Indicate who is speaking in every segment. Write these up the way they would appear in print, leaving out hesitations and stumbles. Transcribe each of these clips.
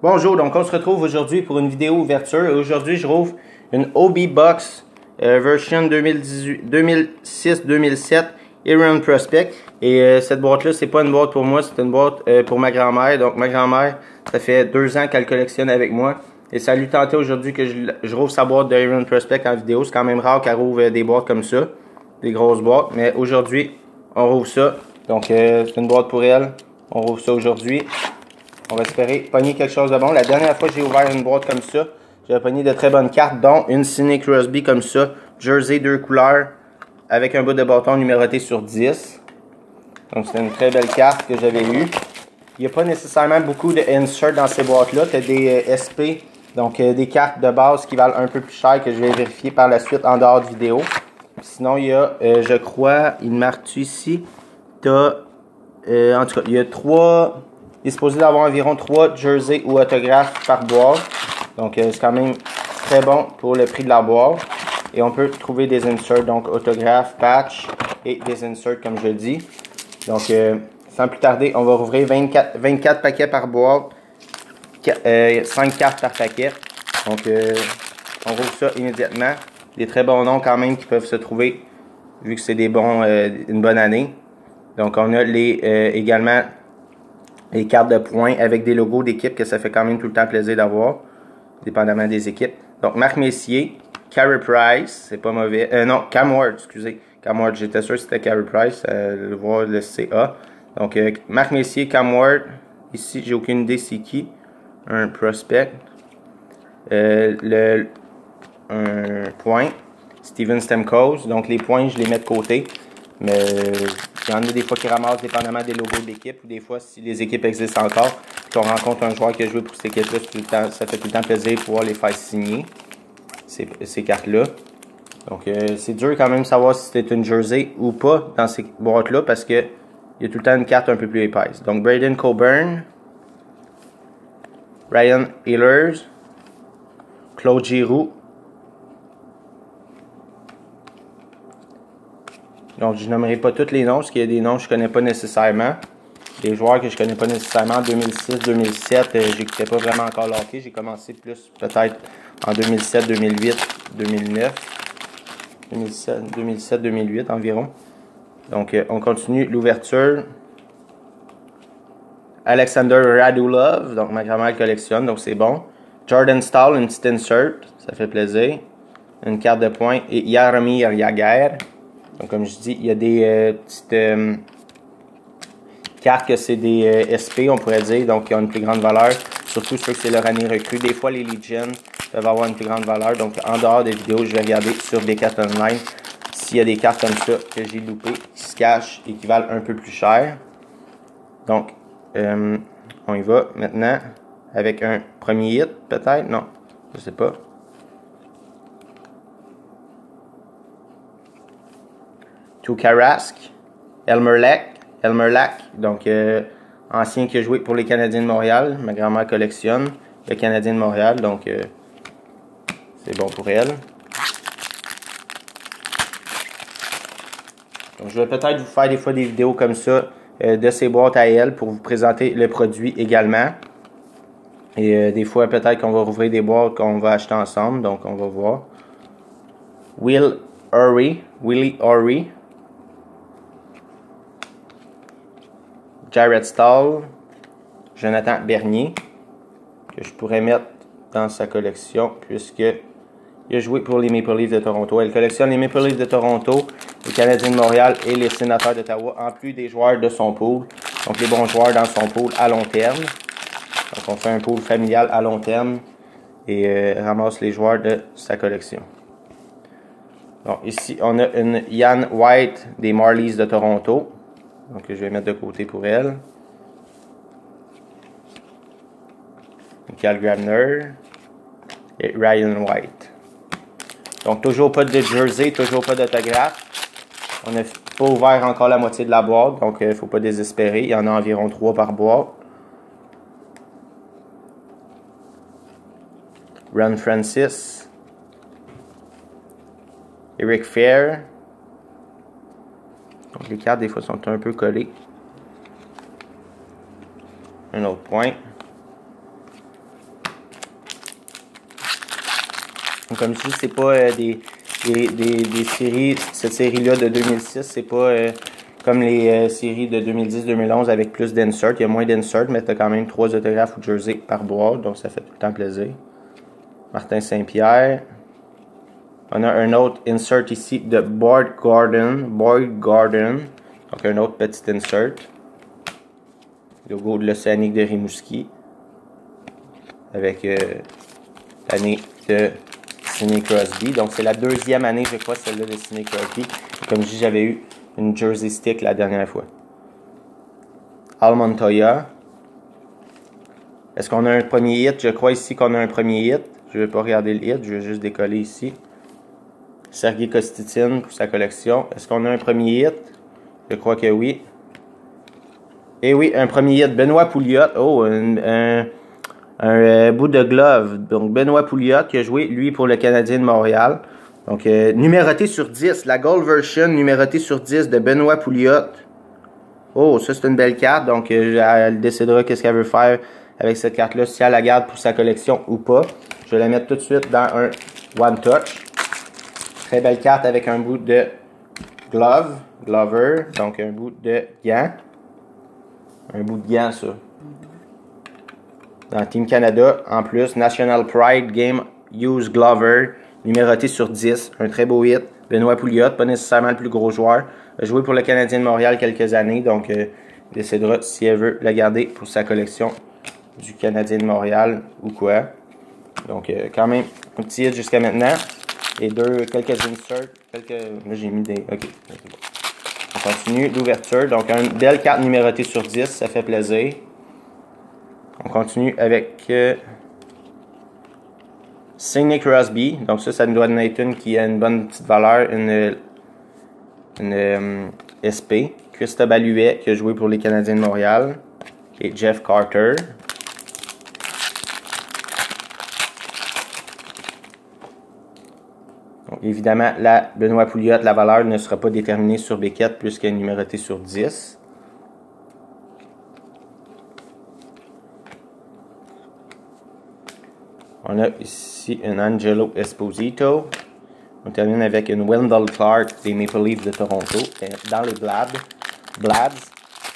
Speaker 1: Bonjour, donc on se retrouve aujourd'hui pour une vidéo ouverture. Aujourd'hui, je rouvre une OB Box version 2006-2007 Iron Prospect. Et cette boîte-là, c'est pas une boîte pour moi, c'est une boîte pour ma grand-mère. Donc ma grand-mère, ça fait 2 ans qu'elle collectionne avec moi. Et ça lui tentait aujourd'hui que je rouvre sa boîte de Iron Prospect en vidéo. C'est quand même rare qu'elle rouvre des boîtes comme ça, des grosses boîtes. Mais aujourd'hui, on rouvre ça. Donc c'est une boîte pour elle. On rouvre ça aujourd'hui. On va espérer pogner quelque chose de bon. La dernière fois que j'ai ouvert une boîte comme ça, j'avais pogné de très bonnes cartes, dont une Sidney Crosby comme ça, jersey 2 couleurs, avec un bout de bâton numéroté sur 10. Donc c'est une très belle carte que j'avais eue. Il n'y a pas nécessairement beaucoup de inserts dans ces boîtes-là. Tu as des SP, donc des cartes de base qui valent un peu plus cher, que je vais vérifier par la suite en dehors de vidéo. Sinon, il y a, je crois, il marque ici, tu as, en tout cas, il y a 3... Il est supposé d'avoir environ 3 jerseys ou autographes par boîte. Donc, c'est quand même très bon pour le prix de la boîte. Et on peut trouver des inserts, donc autographes, patch et des inserts, comme je dis. Donc, sans plus tarder, on va rouvrir 24 paquets par boîte, 5 cartes par paquet. Donc, on rouvre ça immédiatement. Des très bons noms quand même qui peuvent se trouver, vu que c'est des bons, une bonne année. Donc, on a également les cartes de points avec des logos d'équipe que ça fait quand même tout le temps plaisir d'avoir, dépendamment des équipes. Donc, Marc Messier, Carey Price, c'est pas mauvais. Non, Cam Ward, excusez. Cam Ward, j'étais sûr que c'était Carey Price, le voir le CA. Donc, Marc Messier, Cam Ward. Ici, j'ai aucune idée c'est qui. Un prospect. Un point. Steven Stamkos. Donc, les points, je les mets de côté. Mais il y en a des fois qui ramassent dépendamment des logos de l'équipe, ou des fois si les équipes existent encore, puis on rencontre un joueur qui a joué pour cette équipe-là, ça fait tout le temps plaisir de pouvoir les faire signer, ces cartes-là. Donc c'est dur quand même de savoir si c'est une jersey ou pas dans ces boîtes-là, parce que il y a tout le temps une carte un peu plus épaisse. Donc Braden Coburn, Ryan Ehlers, Claude Giroux. Donc, je nommerai pas tous les noms, parce qu'il y a des noms que je connais pas nécessairement. Des joueurs que je connais pas nécessairement en 2006-2007, j'écoutais pas vraiment encore le hockey. J'ai commencé plus peut-être en 2007, 2008, 2009. 2007, 2008 environ. Donc, on continue l'ouverture. Alexander Radulov, donc ma grand-mère collectionne, donc c'est bon. Jordan Staal, une petite insert, ça fait plaisir. Une carte de points. Et Jaromir Jagr. Donc, comme je dis, il y a des petites cartes que c'est des SP, on pourrait dire, donc qui ont une plus grande valeur, surtout ceux que c'est leur année recrue. Des fois, les Legion peuvent avoir une plus grande valeur. Donc, en dehors des vidéos, je vais regarder sur des cartes online s'il y a des cartes comme ça que j'ai loupées, qui se cachent et qui valent un peu plus cher. Donc, on y va maintenant avec un premier hit, peut-être? Non, je sais pas. Tuukka Rask, Elmer Lack, donc ancien qui a joué pour les Canadiens de Montréal. Ma grand-mère collectionne les Canadiens de Montréal, donc c'est bon pour elle. Donc, je vais peut-être vous faire des fois des vidéos comme ça de ces boîtes à elle pour vous présenter le produit également. Et des fois peut-être qu'on va rouvrir des boîtes qu'on va acheter ensemble, donc on va voir. Willie O'Ree. Jarrett Staal, Jonathan Bernier, que je pourrais mettre dans sa collection, puisqu'il a joué pour les Maple Leafs de Toronto. Elle collectionne les Maple Leafs de Toronto, les Canadiens de Montréal et les Sénateurs d'Ottawa, en plus des joueurs de son pool. Donc les bons joueurs dans son pool à long terme. Donc on fait un pool familial à long terme et ramasse les joueurs de sa collection. Donc ici, on a une Ian White des Marlies de Toronto. Donc, je vais mettre de côté pour elle. Cal Grabner et Ryan White. Donc, toujours pas de jersey, toujours pas d'autographe. On n'a pas ouvert encore la moitié de la boîte, donc il ne faut pas désespérer. Il y en a environ 3 par boîte. Ron Francis. Eric Fair. Donc les cartes des fois sont un peu collées. Un autre point. Donc, comme je dis, c'est pas des séries, cette série-là de 2006, c'est pas comme les séries de 2010-2011 avec plus d'inserts. Il y a moins d'inserts, mais tu as quand même 3 autographes ou jerseys par boîte, donc ça fait tout le temps plaisir. Martin Saint-Pierre. On a un autre insert ici de Boyd Gordon. Donc un autre petit insert. Logo de l'Océanique de Rimouski. Avec l'année de Sidney Crosby. Donc c'est la 2e année, je crois, celle-là de Sidney Crosby. Comme je dis, j'avais eu une jersey stick la dernière fois. Al Montoya. Est-ce qu'on a un premier hit? Je crois ici qu'on a un premier hit. Je ne vais pas regarder le hit, je vais juste décoller ici. Sergei Kostitine pour sa collection. Est-ce qu'on a un premier hit? Je crois que oui. Et oui, un premier hit. Benoît Pouliot. Oh, un bout de glove. Donc, Benoît Pouliot qui a joué, lui, pour le Canadien de Montréal. Donc, numéroté sur 10. La Gold Version, numérotée sur 10 de Benoît Pouliot. Oh, ça, c'est une belle carte. Donc, elle décidera qu'est-ce qu'elle veut faire avec cette carte-là, si elle la garde pour sa collection ou pas. Je vais la mettre tout de suite dans un One Touch. Très belle carte avec un bout de glover, donc un bout de gant. Un bout de gant, ça. Dans Team Canada, en plus, National Pride Game Use Glover, numéroté sur 10. Un très beau hit. Benoît Pouliot, pas nécessairement le plus gros joueur. A joué pour le Canadien de Montréal quelques années, donc il décidera si elle veut la garder pour sa collection du Canadien de Montréal ou quoi. Donc, quand même, un petit hit jusqu'à maintenant. Et quelques inserts. Là, j'ai mis des... OK. On continue l'ouverture. Donc, une belle carte numérotée sur 10. Ça fait plaisir. On continue avec Sidney Crosby. Donc, ça nous doit être une qui a une bonne petite valeur. Une SP. Christophe Alluet, qui a joué pour les Canadiens de Montréal. Et Jeff Carter. Donc, évidemment, la Benoît Pouliot, la valeur ne sera pas déterminée sur Beckett puisqu'elle est numérotée sur 10. On a ici un Angelo Esposito. On termine avec une Wendell Clark des Maple Leafs de Toronto. Dans les Blads.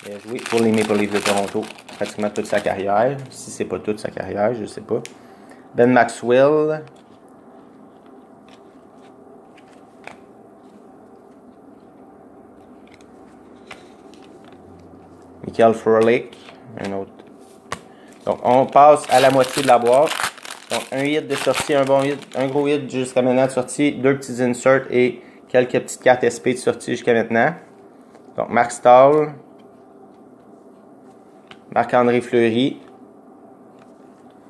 Speaker 1: Il a joué pour les Maple Leafs de Toronto pratiquement toute sa carrière. Si c'est pas toute sa carrière, je sais pas. Ben Maxwell. Michael Frolik, un autre. Donc, on passe à la moitié de la boîte. Donc, un hit de sortie, un bon hit, un gros hit jusqu'à maintenant de sortie, 2 petits inserts et quelques petites cartes SP de sortie jusqu'à maintenant. Donc, Marc Stahl, Marc-André Fleury,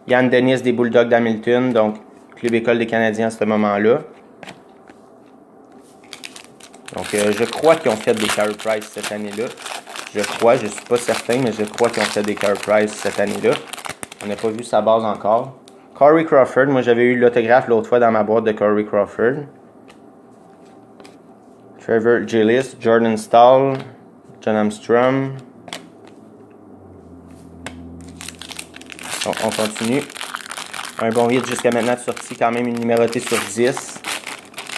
Speaker 1: Yann Denis des Bulldogs d'Hamilton, donc Club École des Canadiens à ce moment-là. Donc, je crois qu'ils ont fait des Carey Price cette année-là. Je ne suis pas certain, mais je crois qu'ils ont fait des Carey Price cette année-là. On n'a pas vu sa base encore. Corey Crawford, moi j'avais eu l'autographe l'autre fois dans ma boîte de Corey Crawford. Trevor Gillis, Jordan Stahl, John Armstrong. On continue. Un bon hit jusqu'à maintenant de sortie, quand même une numérotée sur 10.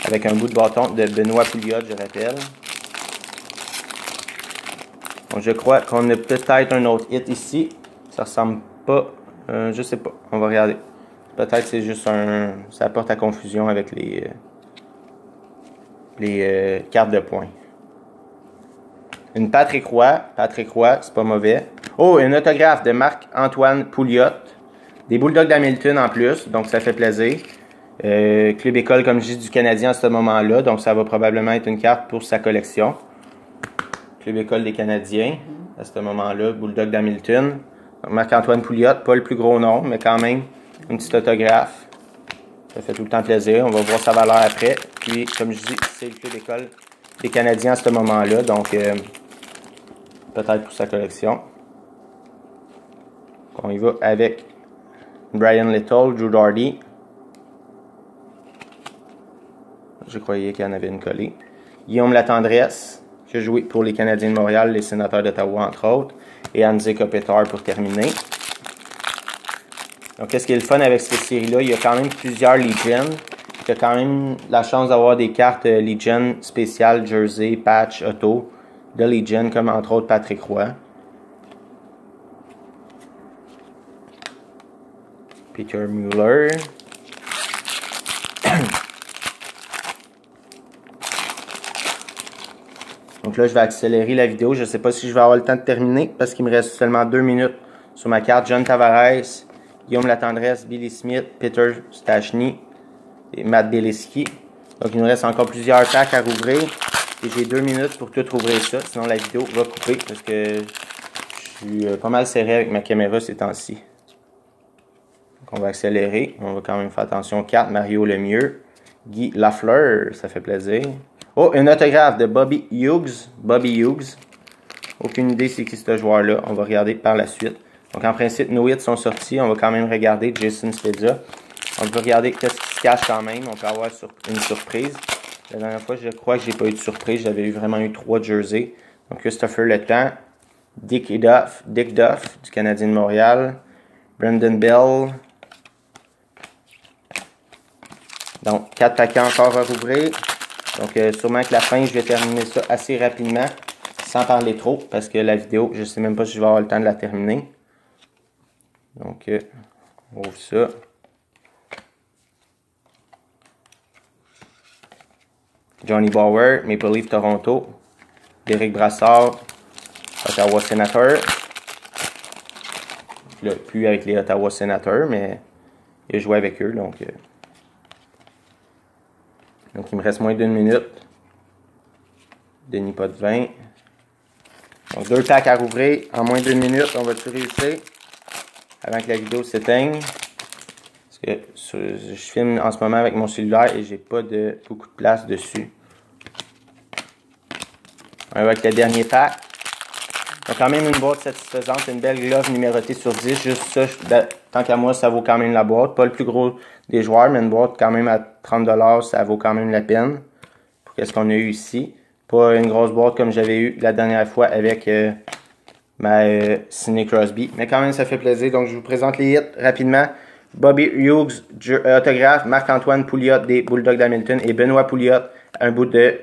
Speaker 1: Avec un bout de bâton de Benoît Pouliot, je rappelle. Donc je crois qu'on a peut-être un autre hit ici. Ça ressemble pas. Je sais pas. On va regarder. Peut-être c'est juste un... Ça apporte à confusion avec les cartes de points. Une Patrick Roy. Patrick Roy, c'est pas mauvais. Oh, un autographe de Marc-Antoine Pouliot. Des Bulldogs d'Hamilton en plus. Donc ça fait plaisir. Club École, comme je dis, du Canadien à ce moment-là. Donc ça va probablement être une carte pour sa collection. Club École des Canadiens à ce moment-là. Bulldog d'Hamilton. Marc-Antoine Pouliot, pas le plus gros nom, mais quand même un petit autographe. Ça fait tout le temps plaisir. On va voir sa valeur après. Puis, comme je dis, c'est le Club École des Canadiens à ce moment-là. Donc, peut-être pour sa collection. On y va avec Brian Little, Drew Doughty. Je croyais qu'il y en avait une collée. Guillaume Latendresse, qui a joué pour les Canadiens de Montréal, les Sénateurs d'Ottawa, entre autres. Et Anze Kopitar pour terminer. Donc, qu'est-ce qui est le fun avec cette série-là? Il y a quand même plusieurs Legends. tu as quand même la chance d'avoir des cartes Legion spéciales, jersey, patch, auto de Legion, comme entre autres Patrick Roy. Peter Mueller. Donc là, je vais accélérer la vidéo. Je ne sais pas si je vais avoir le temps de terminer parce qu'il me reste seulement 2 minutes sur ma carte. John Tavares, Guillaume Latendresse, Billy Smith, Peter Stachny et Matt Beleskey. Donc il nous reste encore plusieurs packs à rouvrir. Et j'ai 2 minutes pour tout rouvrir ça. Sinon la vidéo va couper parce que je suis pas mal serré avec ma caméra ces temps-ci. Donc on va accélérer. On va quand même faire attention. 4, Mario Lemieux. Guy Lafleur, ça fait plaisir. Oh, un autographe de Bobby Hughes. Bobby Hughes. Aucune idée c'est qui ce joueur-là. On va regarder par la suite. Donc en principe, nos hits sont sortis. On va quand même regarder Jason Spezza. On peut regarder qu'est-ce qui se cache quand même. On peut avoir une surprise. La dernière fois, je crois que j'ai pas eu de surprise. J'avais vraiment eu 3 jerseys. Donc Christopher Letang. Dick Duff du Canadien de Montréal. Brandon Bell. Donc 4 paquets encore à rouvrir. Donc, sûrement que la fin, je vais terminer ça assez rapidement, sans parler trop, parce que la vidéo, je ne sais même pas si je vais avoir le temps de la terminer. Donc, on ouvre ça. Johnny Bauer, Maple Leaf Toronto. Derek Brassard, Ottawa Senators. Là, plus avec les Ottawa Senators, mais il a joué avec eux, donc il me reste moins d'1 minute. Denis Potvin. Donc 2 packs à rouvrir en moins d'1 minute. On va-tu réussir avant que la vidéo s'éteigne? Parce que je filme en ce moment avec mon cellulaire et j'ai pas beaucoup de place dessus. On va avec le dernier pack. Donc quand même une boîte satisfaisante. Une belle glove numérotée sur 10. Juste ça, tant qu'à moi, ça vaut quand même la boîte. Pas le plus gros des joueurs, mais une boîte quand même à 30 $, ça vaut quand même la peine. Pour qu'est-ce qu'on a eu ici. Pas une grosse boîte comme j'avais eu la dernière fois avec ma Sidney Crosby. Mais quand même, ça fait plaisir. Donc je vous présente les hits rapidement. Bobby Hughes, autographe. Marc-Antoine Pouliot des Bulldogs d'Hamilton. Et Benoît Pouliot, un bout de...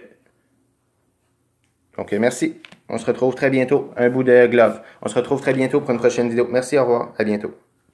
Speaker 1: Donc merci. On se retrouve très bientôt. Un bout de glove. On se retrouve très bientôt pour une prochaine vidéo. Merci, au revoir. À bientôt.